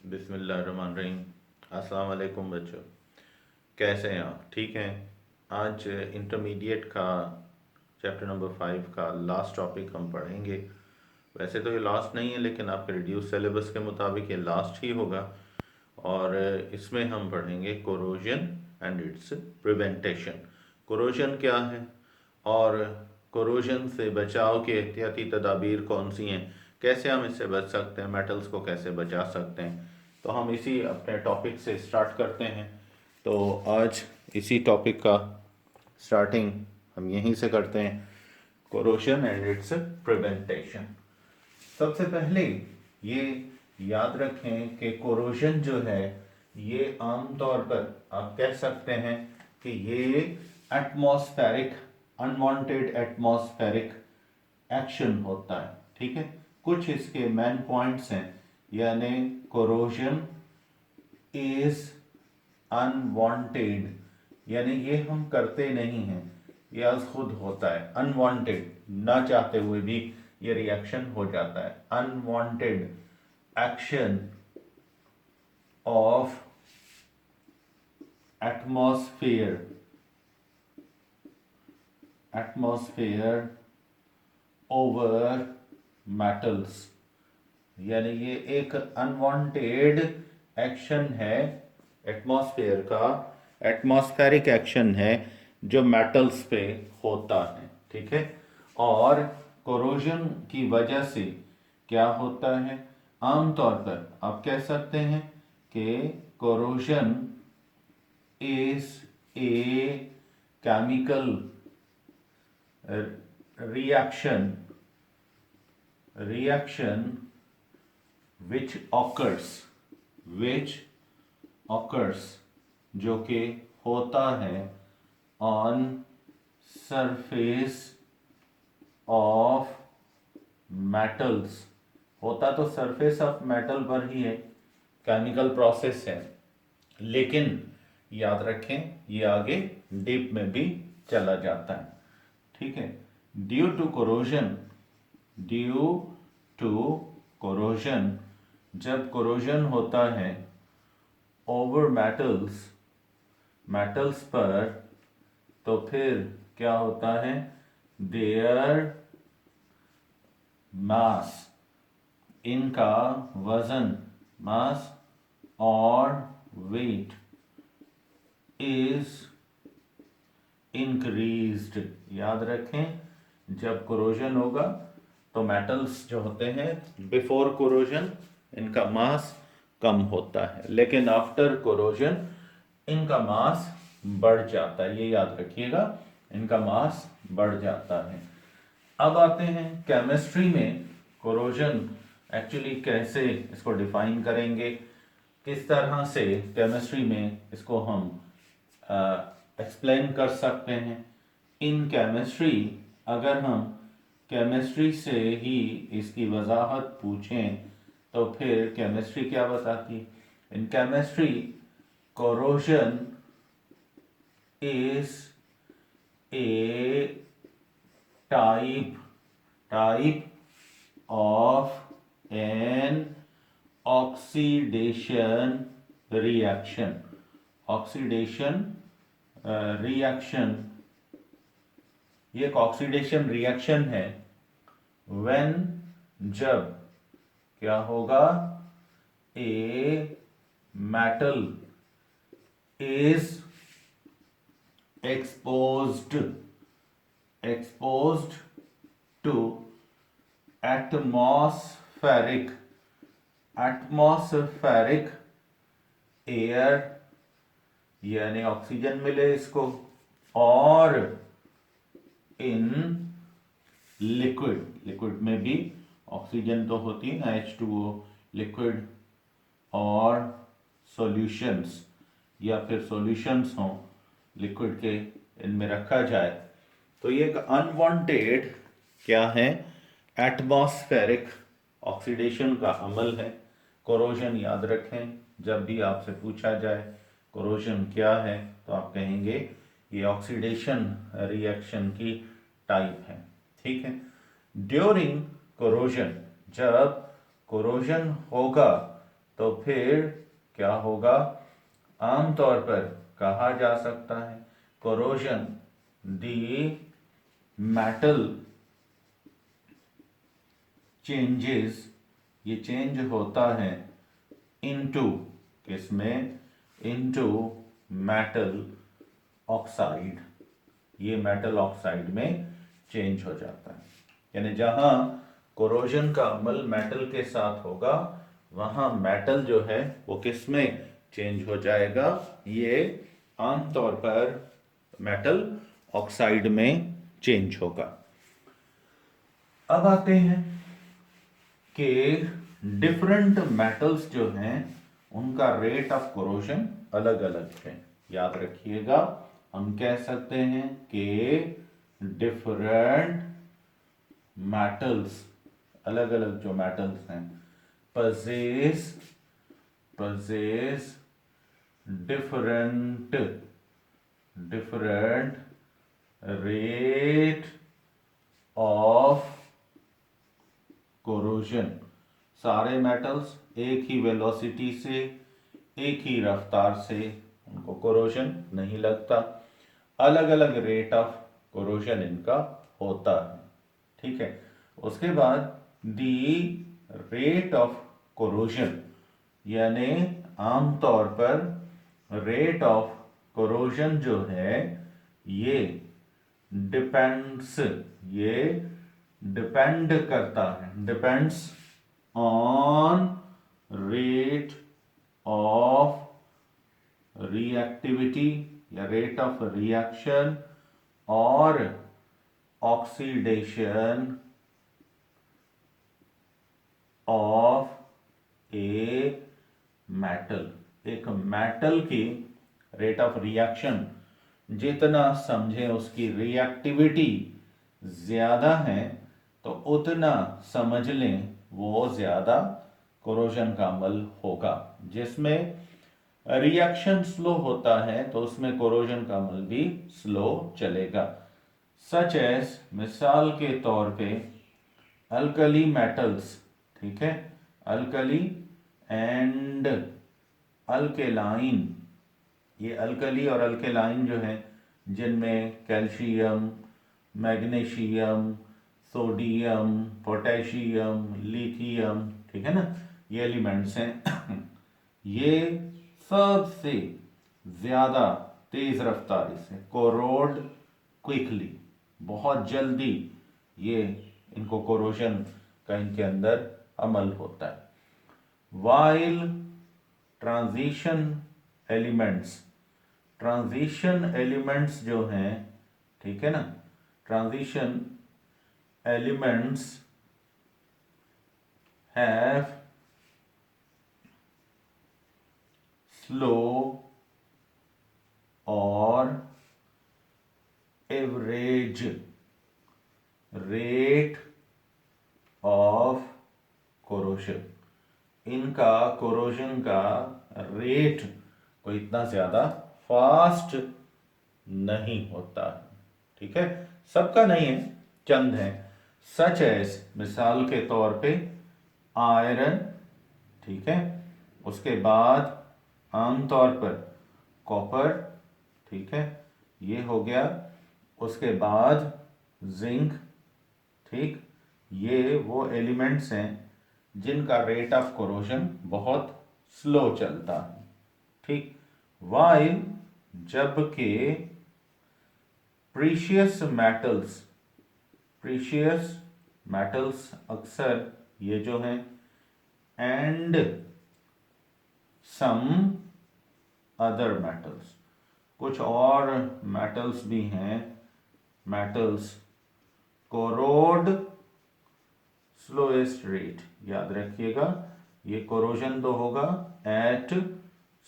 बिस्मिल्लाहिर्रहमानिर्रहीम। अस्सलाम वालेकुम बच्चों, कैसे हैं आप? ठीक हैं। आज इंटरमीडिएट का चैप्टर नंबर 5 का लास्ट टॉपिक हम पढ़ेंगे। वैसे तो ये लास्ट नहीं है, लेकिन आपके रिड्यूस सिलेबस के मुताबिक ये लास्ट ही होगा। और इसमें हम पढ़ेंगे corrosion and it's prevention. Corrosion क्या है और कोरोजन से बचाव के एहतियाती तदाबीर कौन सी हैं, कैसे हम इससे बच सकते हैं, मेटल्स को कैसे बचा सकते हैं। तो हम इसी अपने टॉपिक से स्टार्ट करते हैं। तो आज इसी टॉपिक का स्टार्टिंग हम यहीं से करते हैं, कोरोजन एंड इट्स प्रिवेंटेशन। सबसे पहले ये याद रखें कि कोरोजन जो है ये आमतौर पर आप कह सकते हैं कि ये एटमॉस्फेरिक, अनवांटेड एटमॉस्फेरिक एक्शन होता है। ठीक है, कुछ इसके मेन पॉइंट्स हैं, यानी कोरोजन इज अनवांटेड, यानी ये हम करते नहीं हैं, ये आज खुद होता है। अनवांटेड, ना चाहते हुए भी ये रिएक्शन हो जाता है। Unwanted action of atmosphere over metals, यानी ये एक अनवांटेड एक्शन है एटमॉस्फेयर का, एटमॉस्फेरिक एक्शन है जो मेटल्स पे होता है। ठीक है, और कोरोजन की वजह से क्या होता है, आमतौर पर आप कह सकते हैं कि corrosion is a chemical reaction which occurs जो कि होता है ऑन सरफेस ऑफ मेटल्स। होता तो सरफेस ऑफ मेटल पर ही है, केमिकल प्रोसेस है, लेकिन याद रखें ये आगे डीप में भी चला जाता है। ठीक है, ड्यू टू कोरोजन, जब कोरोजन होता है ओवर मेटल्स पर, तो फिर क्या होता है, देयर मास, इनका वजन, मास और वेट इज इंक्रीज्ड। याद रखें, जब कोरोजन होगा तो मेटल्स जो होते हैं बिफोर कोरोजन इनका मास कम होता है, लेकिन आफ्टर कोरोजन इनका मास बढ़ जाता है। ये याद रखिएगा, इनका मास बढ़ जाता है। अब आते हैं केमिस्ट्री में कोरोजन एक्चुअली कैसे इसको डिफाइन करेंगे, किस तरह से केमिस्ट्री में इसको हम एक्सप्लेन कर सकते हैं। इन केमिस्ट्री, अगर हम केमिस्ट्री से ही इसकी वजाहत पूछें तो फिर केमिस्ट्री क्या बताती है? In chemistry corrosion is a type of an oxidation reaction. Oxidation reaction, ये एक ऑक्सीडेशन रिएक्शन है व्हेन, जब क्या होगा, a metal is exposed to atmospheric air, यानी ऑक्सीजन मिले इसको, और इन लिक्विड में भी ऑक्सीजन तो होती है ना, H2O, लिक्विड और सॉल्यूशंस, या फिर सॉल्यूशंस हों लिक्विड के, इनमें रखा जाए तो ये एक अनवांटेड क्या है, एटमॉस्फेरिक ऑक्सीडेशन का अमल है। कोरोजन याद रखें, जब भी आपसे पूछा जाए कोरोजन क्या है तो आप कहेंगे ये ऑक्सीडेशन रिएक्शन की टाइप है। ठीक है, ड्यूरिंग कोरोजन, जब कोरोजन होगा तो फिर क्या होगा, आमतौर पर कहा जा सकता है कोरोजन दी मेटल चेंजेस, ये चेंज होता है इनटू, किसमें, इनटू मेटल ऑक्साइड, ये मेटल ऑक्साइड में चेंज हो जाता है। यानी जहां कोरोजन का अमल मेटल के साथ होगा वहां मेटल जो है वो किस में चेंज हो जाएगा, ये आमतौर पर मेटल ऑक्साइड में चेंज होगा। अब आते हैं कि डिफरेंट मेटल्स जो हैं उनका रेट ऑफ कोरोजन अलग अलग है। याद रखिएगा, हम कह सकते हैं कि डिफरेंट मेटल्स, अलग अलग जो मेटल्स हैं, possess different rate of corrosion। सारे मेटल्स एक ही वेलोसिटी से, एक ही रफ्तार से उनको कोरोजन नहीं लगता, अलग अलग रेट ऑफ कोरोजन इनका होता है। ठीक है, उसके बाद दी रेट ऑफ कोरोजन, यानी आमतौर पर रेट ऑफ कोरोजन जो है ये डिपेंड्स, ये डिपेंड करता है, depends on rate of reactivity या रेट ऑफ रिएक्शन और ऑक्सीडेशन ऑफ ए मेटल। एक मेटल की रेट ऑफ रिएक्शन जितना समझें उसकी रिएक्टिविटी ज्यादा है तो उतना समझ लें वो ज्यादा कोरोजन का अमल होगा। जिसमें रिएक्शन स्लो होता है तो उसमें कोरोजन का अमल भी स्लो चलेगा। सच एज, मिसाल के तौर पे अल्कली मेटल्स, ठीक है, अल्कली एंड अल्केलाइन, ये अल्कली और अल्केलाइन जो है जिनमें calcium, magnesium, sodium, potassium, lithium, ठीक है ना, ये एलिमेंट्स हैं ये सबसे ज्यादा तेज रफ्तारी से कोरोड क्विकली, बहुत जल्दी ये इनको कोरोजन का इनके अंदर अमल होता है। While transition elements, transition elements जो हैं, ठीक है ना, ट्रांजिशन एलिमेंट्स हैव स्लो और एवरेज रेट ऑफ कोरोजन, इनका कोरोजन का रेट कोई इतना ज्यादा फास्ट नहीं होता है। ठीक है, सबका नहीं है, चंद है। सच एज, मिसाल के तौर पे आयरन, ठीक है, उसके बाद आमतौर पर कॉपर, ठीक है, ये हो गया, उसके बाद जिंक, ठीक, ये वो एलिमेंट्स हैं जिनका रेट ऑफ कोरोजन बहुत स्लो चलता है। ठीक, वाइल जबकि प्रीशियस मेटल्स, प्रीशियस मेटल्स अक्सर ये जो हैं एंड सम अदर मेटल्स, कुछ और मेटल्स भी हैं, मेटल्स कोरोड स्लोएस्ट रेट, याद रखिएगा ये कोरोजन तो होगा एट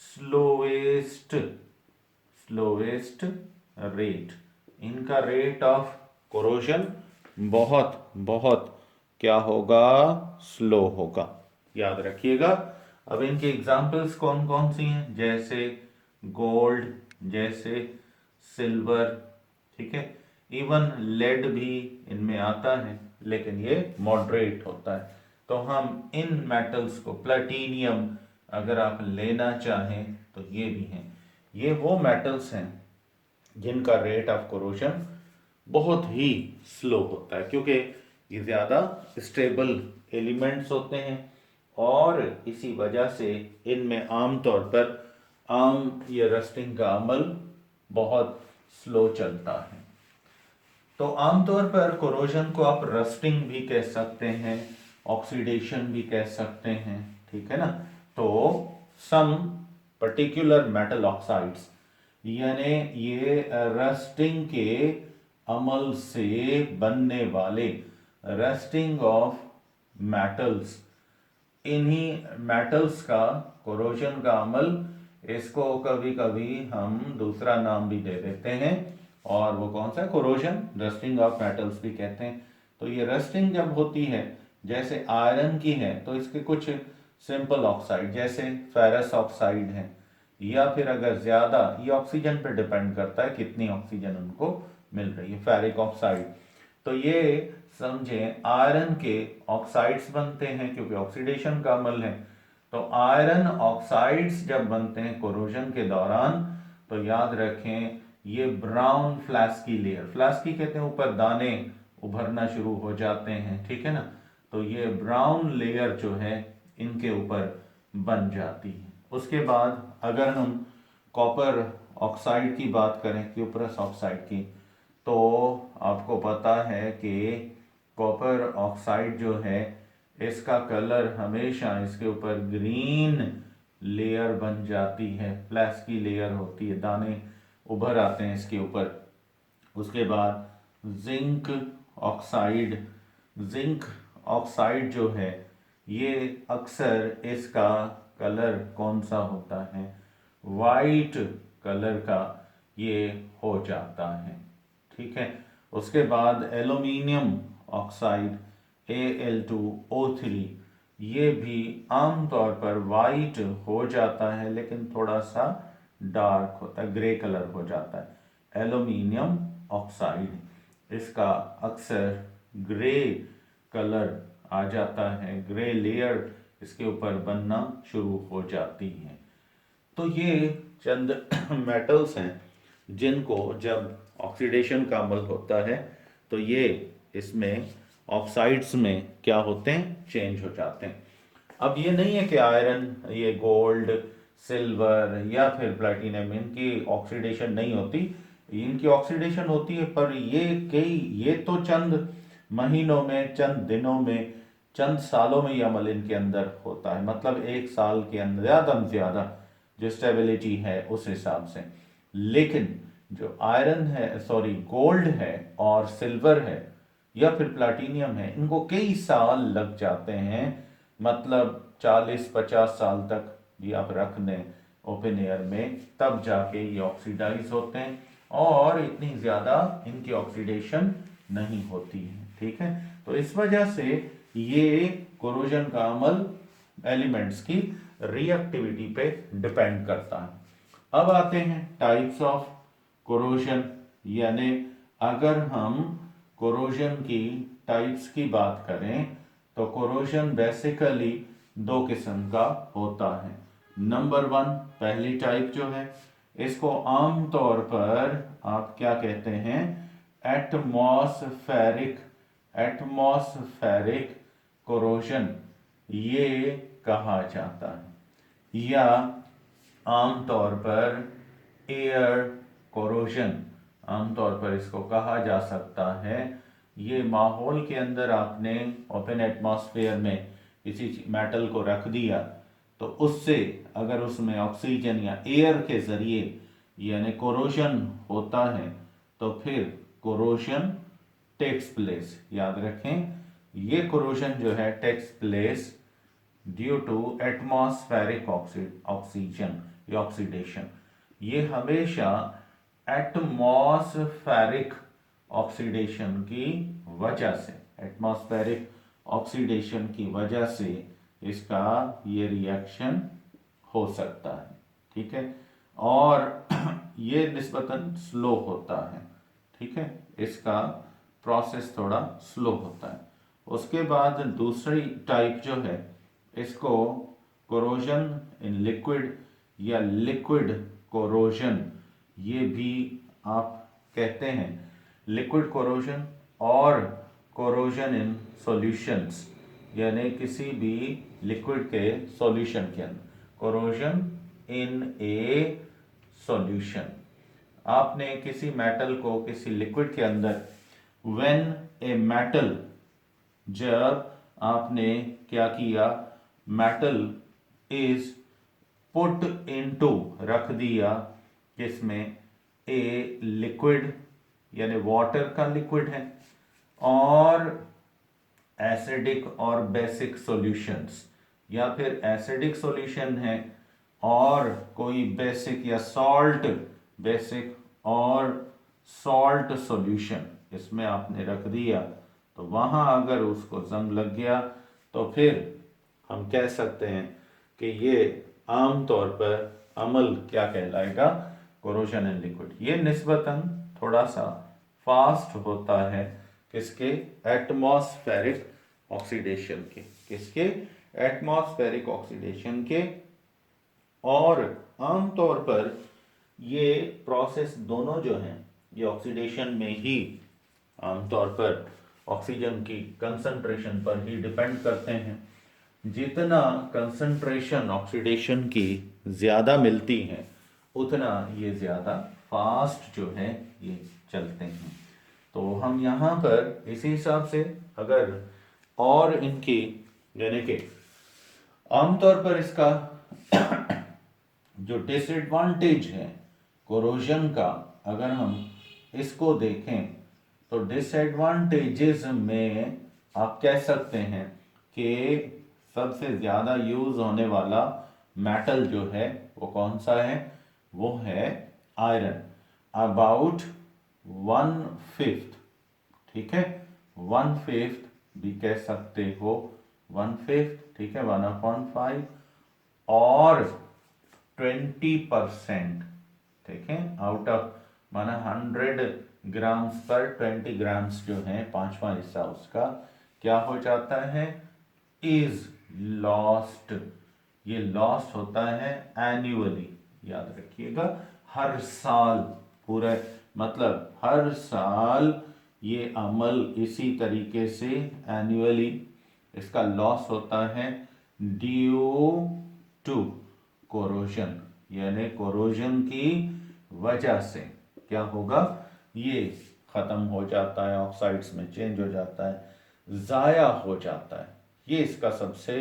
स्लोएस्ट, स्लोएस्ट रेट, इनका रेट ऑफ कोरोजन बहुत बहुत क्या होगा, स्लो होगा, याद रखिएगा। अब इनके एग्जाम्पल्स कौन कौन सी हैं, जैसे गोल्ड, जैसे सिल्वर, ठीक है, इवन लेड भी इनमें आता है लेकिन ये मॉडरेट होता है। तो हम इन मेटल्स को, प्लेटिनियम, अगर आप लेना चाहें तो ये भी हैं। ये वो मेटल्स हैं जिनका रेट ऑफ कोरोजन बहुत ही स्लो होता है, क्योंकि ये ज़्यादा स्टेबल एलिमेंट्स होते हैं और इसी वजह से इनमें आमतौर पर आम या रस्टिंग का अमल बहुत स्लो चलता है। तो आमतौर पर कोरोजन को आप रस्टिंग भी कह सकते हैं, ऑक्सीडेशन भी कह सकते हैं, ठीक है ना। तो सम पर्टिकुलर मेटल ऑक्साइड्स, यानी ये रस्टिंग के अमल से बनने वाले, रस्टिंग ऑफ मेटल्स, इन्हीं मेटल्स का कोरोजन का अमल, इसको कभी कभी हम दूसरा नाम भी दे देते हैं, और वो कौन सा, कोरोजन रस्टिंग ऑफ मेटल्स भी कहते हैं। तो ये रस्टिंग जब होती है, जैसे आयरन की है तो इसके कुछ सिंपल ऑक्साइड जैसे फेरस ऑक्साइड है, या फिर अगर ज़्यादा, ये ऑक्सीजन पर डिपेंड करता है कितनी ऑक्सीजन उनको मिल रही है, फेरिक ऑक्साइड। तो ये समझें आयरन के ऑक्साइड्स बनते हैं क्योंकि ऑक्सीडेशन का अमल है। तो आयरन ऑक्साइड्स जब बनते हैं कोरोजन के दौरान, तो याद रखें ये ब्राउन फ्लास्की लेयर, फ्लास्की कहते हैं ऊपर दाने उभरना शुरू हो जाते हैं, ठीक है ना। तो ये ब्राउन लेयर जो है इनके ऊपर बन जाती है। उसके बाद अगर हम कॉपर ऑक्साइड की बात करें, क्यूपरस ऑक्साइड की, तो आपको पता है कि कॉपर ऑक्साइड जो है इसका कलर हमेशा इसके ऊपर ग्रीन लेयर बन जाती है, फ्लैस्की लेयर होती है, दाने उभर आते हैं इसके ऊपर। उसके बाद जिंक ऑक्साइड, जिंक ऑक्साइड जो है ये अक्सर इसका कलर कौन सा होता है, वाइट कलर का ये हो जाता है, ठीक है। उसके बाद एल्यूमिनियम ऑक्साइड Al2O3, ये भी आमतौर पर वाइट हो जाता है लेकिन थोड़ा सा डार्क होता है, ग्रे कलर हो जाता है एल्यूमिनियम ऑक्साइड। इसका अक्सर ग्रे कलर आ जाता है, ग्रे लेयर इसके ऊपर बनना शुरू हो जाती है। तो ये चंद मेटल्स हैं जिनको जब ऑक्सीडेशन का अमल होता है तो ये इसमें ऑक्साइड्स में क्या होते हैं, चेंज हो जाते हैं। अब ये नहीं है कि आयरन, ये गोल्ड, सिल्वर या फिर प्लैटिनम, इनकी ऑक्सीडेशन नहीं होती, इनकी ऑक्सीडेशन होती है, पर ये तो चंद महीनों में, चंद दिनों में, चंद सालों में ये अमल इनके अंदर होता है, मतलब एक साल के अंदर ज़्यादा से ज़्यादा जो स्टेबिलिटी है उस हिसाब से। लेकिन जो आयरन है, सॉरी गोल्ड है और सिल्वर है या फिर प्लाटिनियम है, इनको कई साल लग जाते हैं, मतलब 40-50 साल तक ये आप रख दें ओपन एयर में, तब जाके ये ऑक्सीडाइज होते हैं और इतनी ज़्यादा इनकी ऑक्सीडेशन नहीं होती है, ठीक है। तो इस वजह से ये कोरोजन का अमल एलिमेंट्स की रिएक्टिविटी पे डिपेंड करता है। अब आते हैं टाइप्स ऑफ कोरोजन, यानी अगर हम कोरोजन की टाइप्स की बात करें तो कोरोजन बेसिकली दो किस्म का होता है। नंबर 1, पहली टाइप जो है इसको आमतौर पर आप क्या कहते हैं, एटमॉस्फेरिक, एटमॉस्फेरिक कोरोजन ये कहा जाता है, या आमतौर पर एयर कोरोजन आमतौर पर इसको कहा जा सकता है। ये माहौल के अंदर आपने ओपन एटमॉस्फेयर में किसी मेटल को रख दिया तो उससे अगर उसमें ऑक्सीजन या एयर के ज़रिए यानी कोरोजन होता है तो फिर कोरोजन टेक्स प्लेस, याद रखें ये कोरोजन जो है takes place due to atmospheric oxygen या ऑक्सीडेशन। ये हमेशा एटमॉस्फेरिक ऑक्सीडेशन की वजह से, एटमॉस्फेरिक ऑक्सीडेशन की वजह से इसका ये रिएक्शन हो सकता है, ठीक है। और ये निस्बतन स्लो होता है, ठीक है, इसका प्रोसेस थोड़ा स्लो होता है। उसके बाद दूसरी टाइप जो है इसको कोरोजन इन लिक्विड या लिक्विड कोरोजन, ये भी आप कहते हैं। लिक्विड कोरोजन और कोरोजन इन सॉल्यूशंस, यानी किसी भी लिक्विड के सॉल्यूशन के अंदर, कोरोजन इन ए सॉल्यूशन। आपने किसी मेटल को किसी लिक्विड के अंदर, व्हेन ए मेटल, जब आपने क्या किया, मेटल इज पुट इनटू, रख दिया किसमें, ए लिक्विड, यानी वाटर का लिक्विड है, और एसिडिक और बेसिक सॉल्यूशंस, या फिर एसिडिक सॉल्यूशन है और कोई बेसिक या सॉल्ट, बेसिक और सॉल्ट सॉल्यूशन इसमें आपने रख दिया, तो वहां अगर उसको जंग लग गया तो फिर हम कह सकते हैं कि ये आमतौर पर अमल क्या कहलाएगा, कोरोजन इन लिक्विड। ये निस्बतन थोड़ा सा फास्ट होता है किसके, एटमॉस्फेरिक ऑक्सीडेशन के, किसके, एटमॉस्फेरिक ऑक्सीडेशन के। और आमतौर पर ये प्रोसेस दोनों जो हैं ये ऑक्सीडेशन में ही आमतौर पर ऑक्सीजन की कंसंट्रेशन पर ही डिपेंड करते हैं। जितना कंसंट्रेशन ऑक्सीडेशन की ज़्यादा मिलती है उतना ये ज़्यादा फास्ट जो है ये चलते हैं। तो हम यहाँ पर इसी हिसाब से अगर और इनकी, यानी कि आमतौर पर इसका जो डिसएडवांटेज है कोरोजन का, अगर हम इसको देखें तो डिसएडवांटेजेस में आप कह सकते हैं कि सबसे ज़्यादा यूज़ होने वाला मेटल जो है वो कौन सा है, वो है आयरन, अबाउट 1/5, ठीक है, 1/5 भी कह सकते हो, 1/5, ठीक है, 1/5, और 20%, ठीक है, आउट ऑफ माना 100 ग्राम्स पर 20 ग्राम्स जो है, पांचवा हिस्सा उसका क्या हो जाता है, इज लॉस्ट। ये लॉस्ट होता है एन्युअली, याद रखिएगा, हर साल, पूरे मतलब हर साल ये अमल इसी तरीके से एन्युअली इसका लॉस होता है ड्यू टू कोरोजन, यानी कोरोजन की वजह से क्या होगा, ये खत्म हो जाता है, ऑक्साइड्स में चेंज हो जाता है, ज़ाया हो जाता है। ये इसका सबसे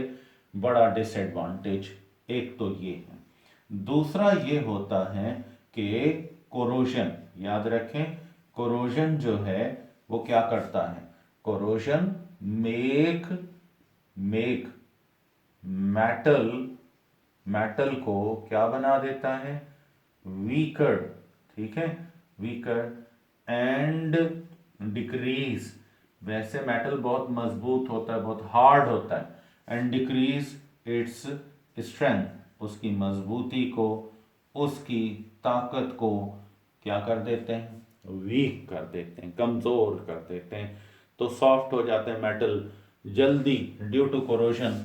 बड़ा डिसएडवांटेज एक तो ये है। दूसरा ये होता है कि कोरोजन, याद रखें, कोरोजन जो है वो क्या करता है, कोरोजन मेक मेटल को क्या बना देता है, वीकर, ठीक है, वीकर एंड डिक्रीज। वैसे मेटल बहुत मजबूत होता है, बहुत हार्ड होता है, एंड डिक्रीज इट्स स्ट्रेंथ, उसकी मजबूती को, उसकी ताकत को क्या कर देते हैं, वीक कर देते हैं, कमजोर कर देते हैं। तो सॉफ्ट हो जाते हैं मेटल जल्दी, due to corrosion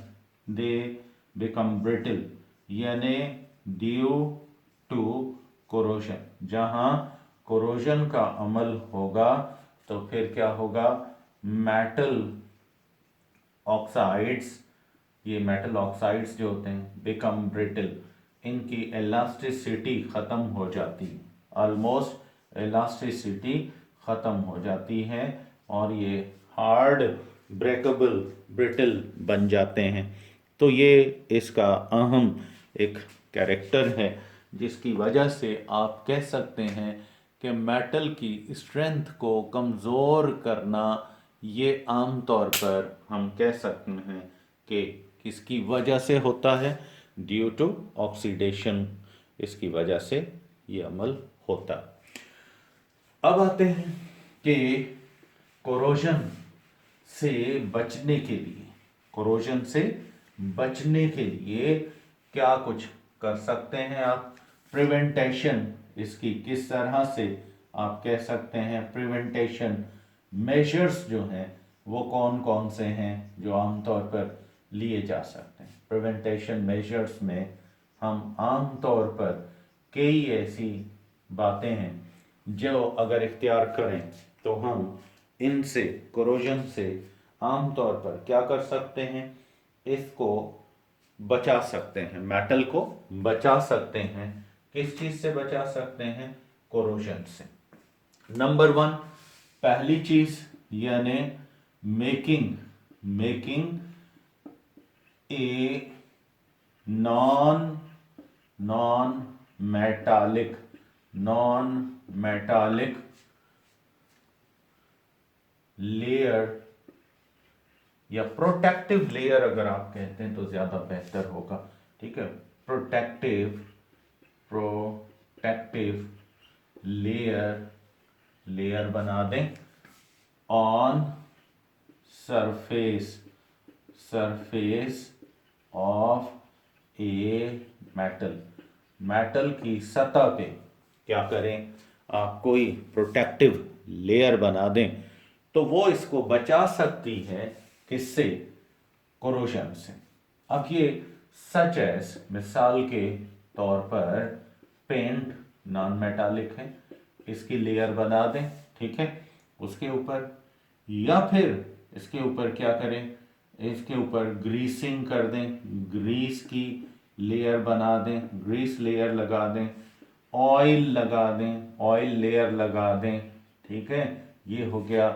they become brittle, यानी ड्यू टू कोरोजन, जहां कोरोजन का अमल होगा तो फिर क्या होगा, मेटल ऑक्साइड्स, ये मेटल ऑक्साइड्स जो होते हैं बिकम ब्रिटल, इनकी इलास्टिसिटी ख़त्म हो जाती है, ऑलमोस्ट इलास्टिसिटी ख़त्म हो जाती है, और ये हार्ड, ब्रेकेबल, ब्रिटल बन जाते हैं। तो ये इसका अहम एक कैरेक्टर है जिसकी वजह से आप कह सकते हैं कि मेटल की स्ट्रेंथ को कमज़ोर करना, ये आमतौर पर हम कह सकते हैं कि किसकी वजह से होता है, ड्यू टू ऑक्सीडेशन, इसकी वजह से ये अमल होता है। अब आते हैं कि कोरोजन से बचने के लिए, कोरोजन से बचने के लिए क्या कुछ कर सकते हैं आप, प्रिवेंटेशन इसकी किस तरह से आप कह सकते हैं, प्रिवेंटेशन मेजर्स जो हैं वो कौन कौन से हैं जो आमतौर पर लिए जा सकते हैं। प्रिवेंटेशन मेजर्स में हम आम तौर पर कई ऐसी बातें हैं जो अगर इख्तियार करें तो हम इनसे, कोरोजन से आम तौर पर क्या कर सकते हैं, इसको बचा सकते हैं, मेटल को बचा सकते हैं। किस चीज से बचा सकते हैं? कोरोजन से। नंबर वन, पहली चीज यानी making making a non non metallic non metallic layer या प्रोटेक्टिव लेयर, अगर आप कहते हैं तो ज्यादा बेहतर होगा। ठीक है, प्रोटेक्टिव लेयर बना दें on surface of a metal की सतह पे क्या करें, आप कोई प्रोटेक्टिव लेयर बना दें तो वो इसको बचा सकती है। किससे? कोरोजन से। अब ये सच एज, मिसाल के तौर पर पेंट नॉन मेटालिक है, इसकी लेयर बना दें, ठीक है, उसके ऊपर, या फिर इसके ऊपर क्या करें, इसके ऊपर ग्रीसिंग कर दें, ग्रीस की लेयर बना दें, ग्रीस लेयर लगा दें, ऑयल लगा दें, ऑयल लेयर लगा दें। ठीक है, ये हो गया।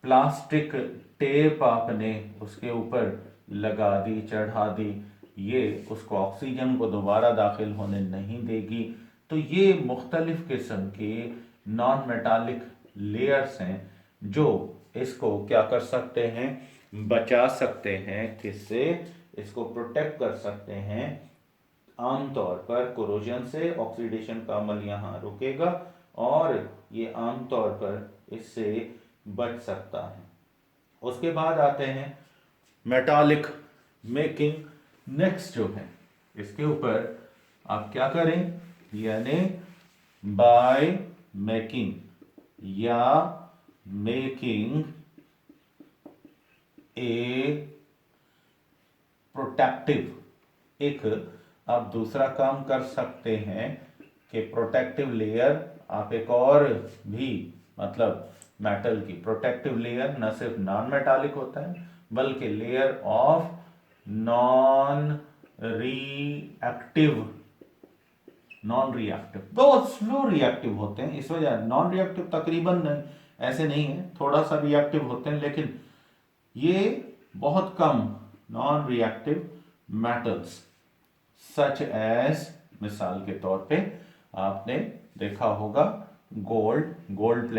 प्लास्टिक टेप आपने उसके ऊपर लगा दी, चढ़ा दी, ये उसको ऑक्सीजन को दोबारा दाखिल होने नहीं देगी। तो ये मुख्तलिफ किस्म के नॉन मेटालिक लेयर्स हैं जो इसको क्या कर सकते हैं, बचा सकते हैं। किससे? इसको प्रोटेक्ट कर सकते हैं आमतौर पर कोरोजन से। ऑक्सीडेशन का अमल यहाँ रुकेगा और ये आमतौर पर इससे बच सकता है। उसके बाद आते हैं मेटालिक मेकिंग। नेक्स्ट जो है, इसके ऊपर आप क्या करें, यानी बाय मेकिंग या मेकिंग ए प्रोटेक्टिव, एक आप दूसरा काम कर सकते हैं कि प्रोटेक्टिव लेयर आप एक और भी, मतलब मेटल की प्रोटेक्टिव लेयर न सिर्फ नॉन मेटालिक होता है बल्कि लेयर ऑफ नॉन रिएक्टिव बहुत स्लो रिएक्टिव होते हैं, इस वजह नॉन रिएक्टिव तकरीबन नहीं, ऐसे नहीं है, थोड़ा सा रिएक्टिव होते हैं, लेकिन ये बहुत कम non reactive metals such as, मिसाल के तौर पे आपने देखा होगा गोल्ड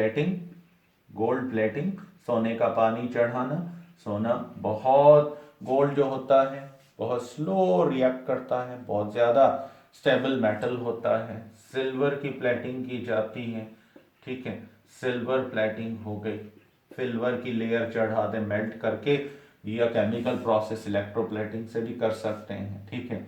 प्लेटिंग, सोने का पानी चढ़ाना। सोना बहुत, गोल्ड जो होता है बहुत स्लो रिएक्ट करता है, बहुत ज्यादा स्टेबल मेटल होता है। सिल्वर की प्लेटिंग की जाती है, ठीक है, सिल्वर प्लेटिंग हो गई, सिल्वर की लेयर चढ़ा दे मेल्ट करके, या केमिकल प्रोसेस इलेक्ट्रोप्लेटिंग से भी कर सकते हैं, ठीक है।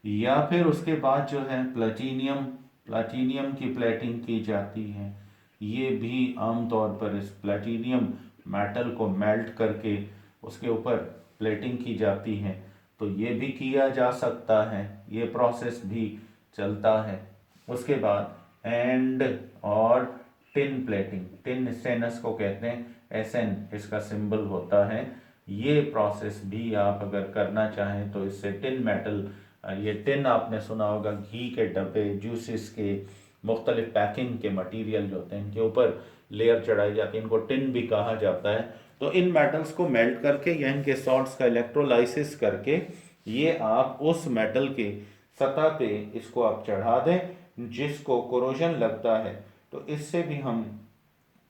या फिर उसके बाद जो है प्लाटीनियम की प्लेटिंग की जाती है। ये भी आमतौर पर इस प्लेटिनियम मेटल को मेल्ट करके उसके ऊपर प्लेटिंग की जाती है, तो ये भी किया जा सकता है, ये प्रोसेस भी चलता है। उसके बाद एंड और टिन प्लेटिंग, टिन स्टेनस को कहते हैं, SN इसका सिंबल होता है। ये प्रोसेस भी आप अगर करना चाहें तो इससे टिन मेटल, ये टिन आपने सुना होगा, घी के डब्बे, जूसेस के, मुख्तलिफ पैकिंग के मटेरियल जो होते हैं इनके ऊपर लेयर चढ़ाई जाती है, इनको टिन भी कहा जाता है। तो इन मेटल्स को मेल्ट करके या इनके सॉल्ट्स का इलेक्ट्रोलाइसिस करके ये आप उस मेटल के सतह पे इसको आप चढ़ा दें जिसको कोरोजन लगता है, तो इससे भी हम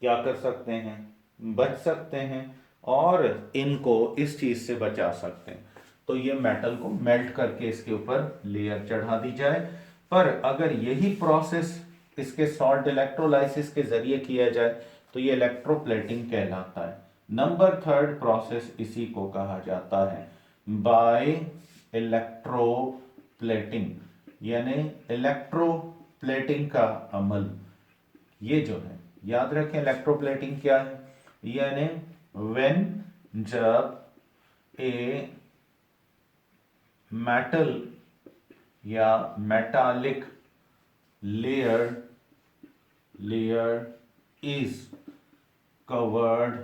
क्या कर सकते हैं, बच सकते हैं और इनको इस चीज से बचा सकते हैं। तो ये मेटल को मेल्ट करके इसके ऊपर लेयर चढ़ा दी जाए। पर अगर यही प्रोसेस इसके सॉल्ट इलेक्ट्रोलाइसिस के जरिए किया जाए तो ये इलेक्ट्रोप्लेटिंग कहलाता है। नंबर थर्ड प्रोसेस इसी को कहा जाता है बाय इलेक्ट्रोप्लेटिंग, यानी इलेक्ट्रोप्लेटिंग का अमल। ये जो है याद रखें, इलेक्ट्रोप्लेटिंग क्या है, यानी व्हेन, जब ए मेटल या metallic layer is covered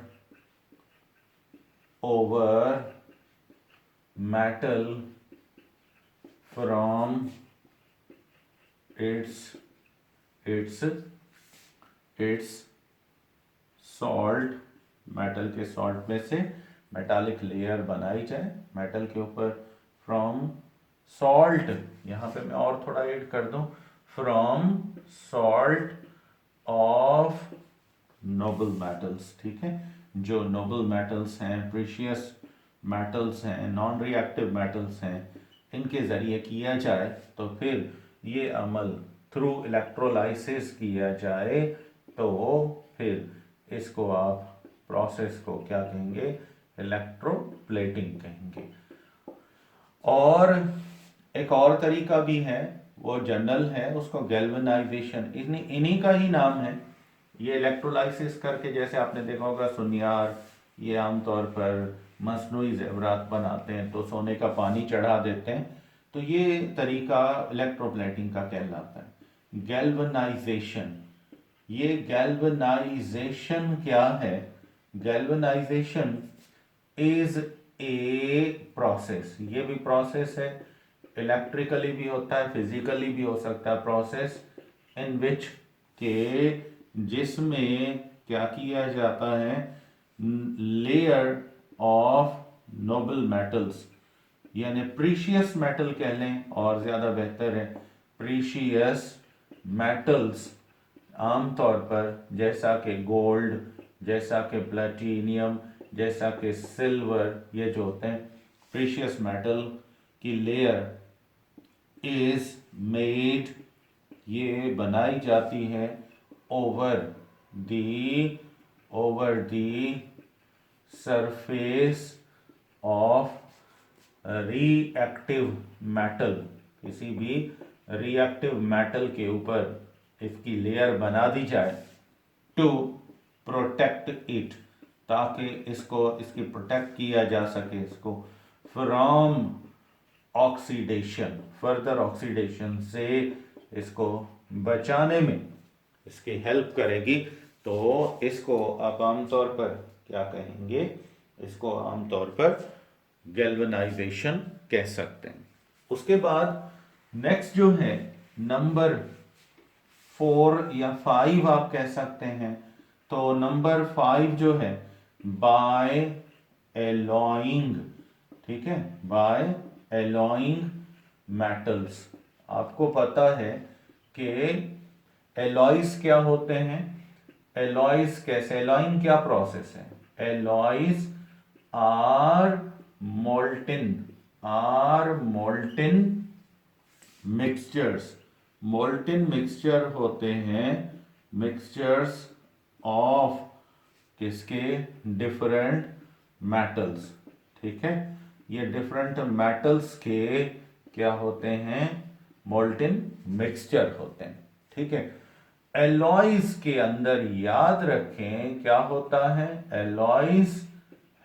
over metal from its salt, metal के सॉल्ट में से मेटालिक लेयर बनाई जाए मेटल के ऊपर फ्रॉम सॉल्ट, यहाँ पे मैं और थोड़ा ऐड कर दूं, from salt of noble metals. ठीक है, जो नोबल मेटल्स हैं, प्रीशियस मेटल्स हैं, नॉन रिएक्टिव मेटल्स हैं, इनके ज़रिए किया जाए तो फिर ये अमल थ्रू इलेक्ट्रोलाइसिस किया जाए तो फिर इसको आप प्रोसेस को क्या कहेंगे, इलेक्ट्रोप्लेटिंग कहेंगे। और एक और तरीका भी है, वो जनरल है, उसको गैल्वेनाइजेशन, इन्हीं का ही नाम है। ये इलेक्ट्रोलाइसिस करके, जैसे आपने देखा होगा सुनियार, ये आमतौर पर मसनूई जेवरात बनाते हैं तो सोने का पानी चढ़ा देते हैं, तो ये तरीका इलेक्ट्रोप्लेटिंग का कहलाता है। गैल्वेनाइजेशन, ये गैल्वेनाइजेशन क्या है? गैल्वेनाइजेशन इज ए प्रोसेस, ये भी प्रोसेस है, इलेक्ट्रिकली भी होता है, फिजिकली भी हो सकता है, प्रोसेस इन विच के जिसमें क्या किया जाता है, लेयर ऑफ नोबल मेटल्स, यानी प्रीशियस मेटल कह लें और ज़्यादा बेहतर है, प्रीशियस मेटल्स, आमतौर पर जैसा कि गोल्ड, जैसा कि प्लेटिनियम, जैसा कि सिल्वर, ये जो होते हैं प्रीशियस मेटल की लेयर इज मेड, ये बनाई जाती है over the surface of reactive metal, किसी भी रिएक्टिव मेटल के ऊपर इसकी लेयर बना दी जाए टू प्रोटेक्ट इट, ताकि इसकी प्रोटेक्ट किया जा सके इसको फ्रॉम ऑक्सीडेशन, फर्दर ऑक्सीडेशन से इसको बचाने में इसकी हेल्प करेगी। तो इसको आप आमतौर पर क्या कहेंगे, इसको आमतौर पर गैल्वेनाइजेशन कह सकते हैं। उसके बाद नेक्स्ट जो है नंबर 4 या 5 आप कह सकते हैं, तो नंबर 5 जो है बाय एलॉइंग, ठीक है, बाय एलॉइंग मेटल्स। आपको पता है कि एलॉयज क्या होते हैं, एलॉयज कैसे, एलॉइंग क्या प्रोसेस है, alloys are molten mixtures, molten mixture होते हैं, मिक्सचर्स ऑफ किसके, डिफरेंट मेटल्स। ठीक है, ये डिफरेंट मेटल्स के क्या होते हैं, मोल्टेन मिक्सचर होते हैं। ठीक है, एलॉयज के अंदर याद रखें क्या होता है, alloys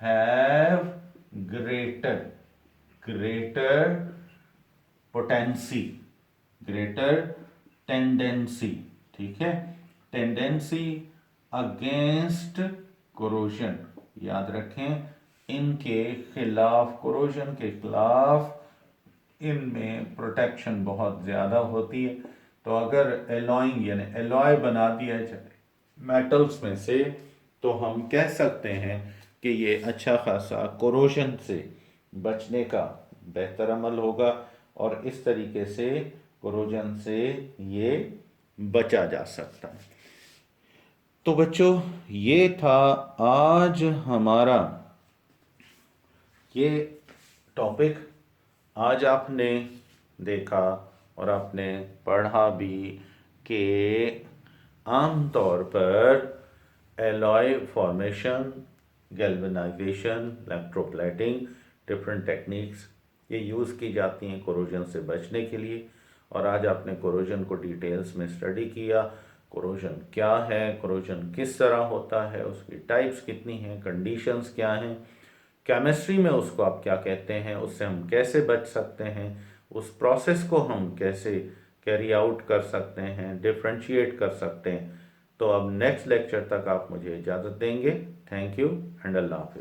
have greater potency, greater tendency, ठीक है, टेंडेंसी अगेंस्ट कोरोजन, याद रखें इनके खिलाफ, कोरोजन के खिलाफ इनमें प्रोटेक्शन बहुत ज़्यादा होती है। तो अगर एलॉइंग यानी एलॉय बना दिया जाए मेटल्स में से, तो हम कह सकते हैं कि ये अच्छा खासा कोरोजन से बचने का बेहतर अमल होगा और इस तरीके से कोरोजन से ये बचा जा सकता है। तो बच्चों, ये था आज हमारा ये टॉपिक। आज आपने देखा और आपने पढ़ा भी कि आमतौर पर alloy formation, galvanisation, electroplating, different techniques ये यूज़ की जाती हैं कोरोजन से बचने के लिए। और आज आपने कोरोजन को डिटेल्स में स्टडी किया, कोरोजन क्या है, कोरोजन किस तरह होता है, उसकी टाइप्स कितनी हैं, कंडीशंस क्या हैं, केमिस्ट्री में उसको आप क्या कहते हैं, उससे हम कैसे बच सकते हैं, उस प्रोसेस को हम कैसे कैरी आउट कर सकते हैं, डिफ्रेंशिएट कर सकते हैं। तो अब नेक्स्ट लेक्चर तक आप मुझे इजाज़त देंगे। थैंक यू एंड अल्लाह हाफिज़।